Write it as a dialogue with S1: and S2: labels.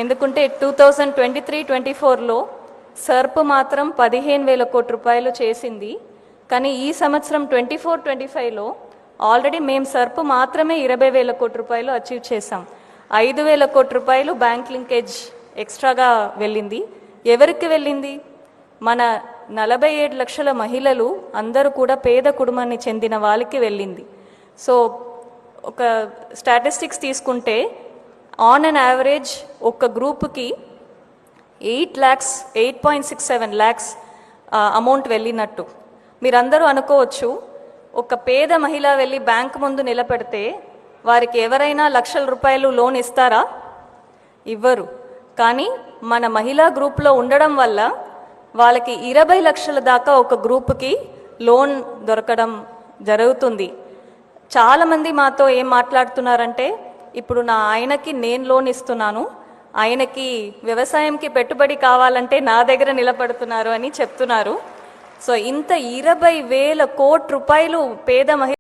S1: ఎందుకంటే 2023-24లో సర్ప్ మాత్రం 15,000 కోట్ల రూపాయలు చేసింది. కానీ ఈ సంవత్సరం 24-25లో ఆల్రెడీ మేము సర్ప్ మాత్రమే 20,000 కోట్ల రూపాయలు అచీవ్ చేసాం. 5,000 కోట్ల రూపాయలు బ్యాంక్ లింకేజ్ ఎక్స్ట్రాగా వెళ్ళింది. ఎవరికి వెళ్ళింది? మన 47 లక్షల మహిళలు అందరూ కూడా పేద కుటుంబాన్ని చెందిన వాళ్ళకి వెళ్ళింది. సో ఒక స్టాటిస్టిక్స్ తీసుకుంటే ఆన్ అన్ యావరేజ్ ఒక గ్రూప్కి 8.67 lakhs అమౌంట్ వెళ్ళినట్టు. మీరందరూ అనుకోవచ్చు, ఒక పేద మహిళ వెళ్ళి బ్యాంక్ ముందు నిలబెడితే వారికి ఎవరైనా లక్షల రూపాయలు లోన్ ఇస్తారా? ఇవ్వరు. కానీ మన మహిళా గ్రూప్లో ఉండడం వల్ల వాళ్ళకి 20 లక్షల దాకా ఒక గ్రూప్కి లోన్ దొరకడం జరుగుతుంది. చాలామంది మాతో ఏం మాట్లాడుతున్నారంటే, ఇప్పుడు నా ఆయనకి నేను లోన్ ఇస్తున్నాను, ఆయనకి వ్యవసాయంకి పెట్టుబడి కావాలంటే నా దగ్గర నిలబడుతున్నారు అని చెప్తున్నారు. సో ఇంత 20,000 కోట్ల రూపాయలు పేద మహిళ